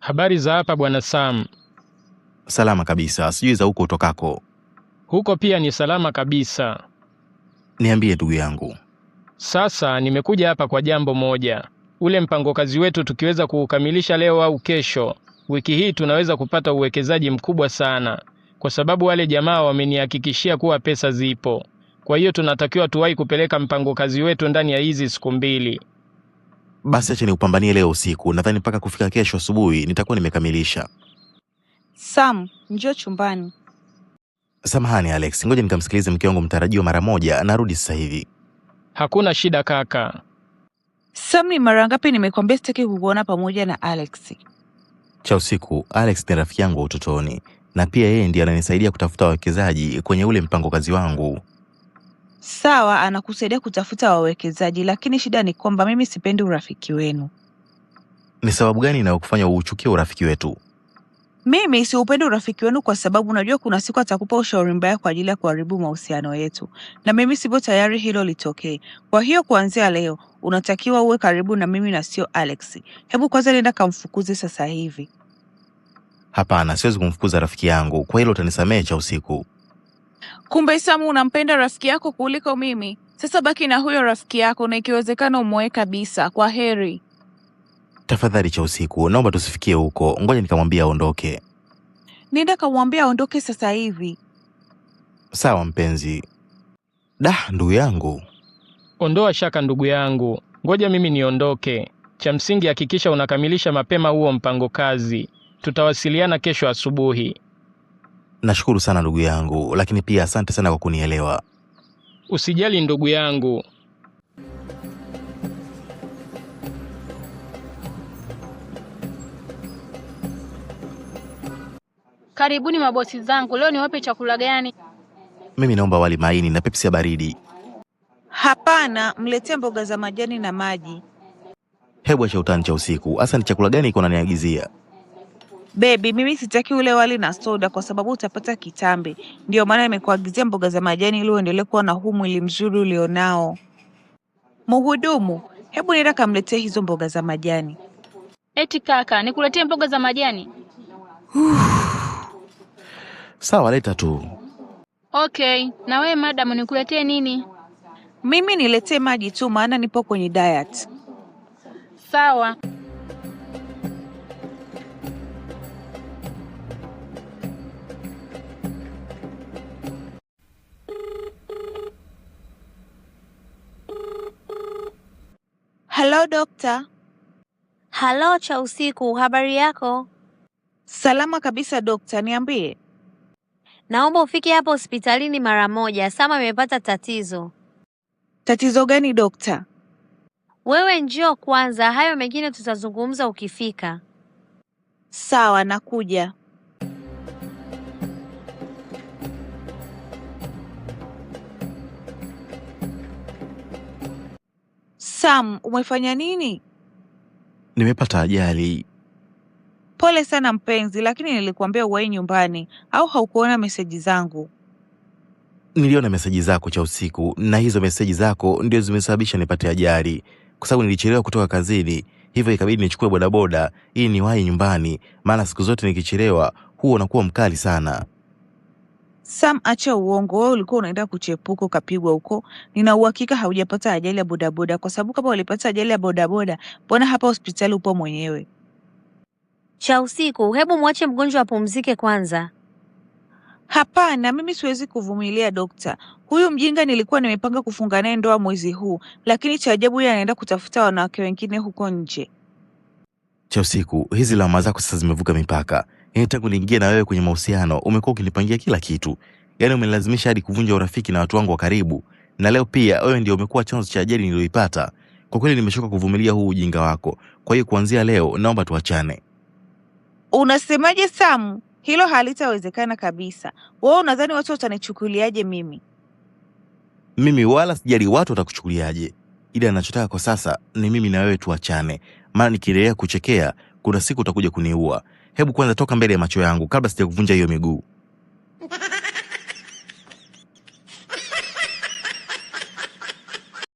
Habari za hapa bwana Sam. Salama kabisa, sijui za huko utokako. Huko pia ni salama kabisa. Niambie ndugu yangu. Sasa nimekuja hapa kwa jambo moja. Ule mpango kazi wetu tukiweza kuukamilisha leo au kesho, wiki hii tunaweza kupata uwekezaji mkubwa sana. Kwa sababu wale jamaa wamenihakikishia kuwa pesa zipo. Kwa hiyo tunatakiwa tuwahi kupeleka mpango kazi wetu ndani ya hizi siku 2. Basi acha niupambanie leo usiku, nadhani mpaka kufika kesho asubuhi nitakuwa nimekamilisha. Sam, njoo chumbani. Samahani Alex, ngoja nikamsikilize mke wangu mtarajiwa mara moja, narudi sasa hivi. Hakuna shida kaka. Sam, ni mara ngapi nimekwambia sitaki kukuona pamoja na Alex? Cha usiku, Alex ni rafiki yangu wa utotoni, na pia yeye ndiye ananisaidia kutafuta wawekezaji kwenye ule mpango kazi wangu. Sawa, anakusaidia kutafuta wawekezaji, lakini shida ni kwamba mimi sipendi urafiki wenu. Ni sababu gani inayokufanya uuchukie urafiki wetu? Mimi siupendi urafiki wenu kwa sababu unajua kuna siku atakupa ushauri mbaya kwa ajili ya kuharibu mahusiano yetu. Na mimi sipo tayari hilo litokee. Kwa hiyo kuanzia leo, unatakiwa uwe karibu na mimi na sio Alex. Hebu kwanza nenda kamfukuze sasa hivi. Hapana, siwezi kumfukuza rafiki yangu, kwa hilo utanisamehe cha usiku. Kumbe Samu unampenda rafiki yako kuliko mimi. Sasa baki na huyo rafiki yako na ikiwezekana umoe kabisa. Kwa heri. Tafadhali cha usiku, naomba tusifikie huko. Ngoja nikamwambia aondoke. Nenda kamwambia aondoke sasa hivi. Sawa mpenzi. Ndugu yangu. Ondoa shaka ndugu yangu. Ngoja mimi niondoke. Cha msingi hakikisha unakamilisha mapema huo mpango kazi. Tutawasiliana kesho asubuhi. Nashukuru sana ndugu yangu, lakini pia asante sana kwa kunielewa. Usijali ndugu yangu. Karibuni mabosi zangu, leo niwape chakula gani? Mimi naomba wali maini na Pepsi ya baridi. Hapana, mletee mboga za majani na maji. Hebu acha utani cha usiku. Hasa ni chakula gani iko unaniagizia? Baby, mimi sitaki ule wali na soda kwa sababu utapata kitambi. Ndio maana nimekuagizia mboga za majani ili uendelee kuwa na huu mwili mzuri ulionao. Mhudumu, hebu nenda kamletee hizo mboga za majani. Eti kaka, nikuletee mboga za majani? Sawa, leta tu. Okay, na wewe madam nikuletee nini? Mimi niletee maji tu maana nipo kwenye diet. Sawa. Hello doctor. Halo cha usiku, habari yako? Salama kabisa doctor, niambie. Naomba ufike hapa hospitalini mara moja, Sama amepata tatizo. Tatizo gani doctor? Wewe njoo kwanza, hayo mengine tutazungumza ukifika. Sawa, nakuja. Sam, umefanya nini? Nimepata ajali. Pole sana mpenzi, lakini nilikuambia uwahi nyumbani, au haukuona meseji zangu? Niliona meseji zako cha usiku, na hizo meseji zako ndio zimesababisha nipate ajali. Kwa sababu nilichelewa kutoka kazini, hivyo ikabidi nichukue bodaboda ili niwahi nyumbani, maana siku zote nikichelewa huwa unakuwa mkali sana. Sam, acha uongo, wewe ulikuwa unaenda kuchepuka ukapigwa huko. Nina uhakika haujapata ajali ya bodaboda kwa sababu kama ulipata ajali ya bodaboda, mbona hapa hospitali upo mwenyewe? Cha usiku, hebu mwache mgonjwa apumzike kwanza. Hapana, mimi siwezi kuvumilia dokta. Huyu mjinga nilikuwa nimepanga kufunga naye ndoa mwezi huu, lakini cha ajabu yeye anaenda kutafuta wanawake wengine huko nje. Cha usiku, hizi lawama zako sasa zimevuka mipaka. Tangu niingie na wewe kwenye mahusiano, umekuwa ukinipangia kila kitu. Yaani umenilazimisha hadi kuvunja urafiki na watu wangu wa karibu. Na leo pia wewe ndio umekuwa chanzo cha ajali niliyoipata. Kwa kweli nimechoka kuvumilia huu ujinga wako. Kwa hiyo kuanzia leo naomba tuachane. Unasemaje Sam? Hilo halitawezekana kabisa. Wewe unadhani watu watanichukuliaje mimi? Mimi wala sijali watu watakuchukuliaje. Ila ninachotaka kwa sasa ni mimi na wewe tuachane. Maana nikiendelea kuchekea, kuna siku utakuja kuniua. Hebu kwanza toka mbele ya macho yangu kabla sijakuvunja hiyo miguu.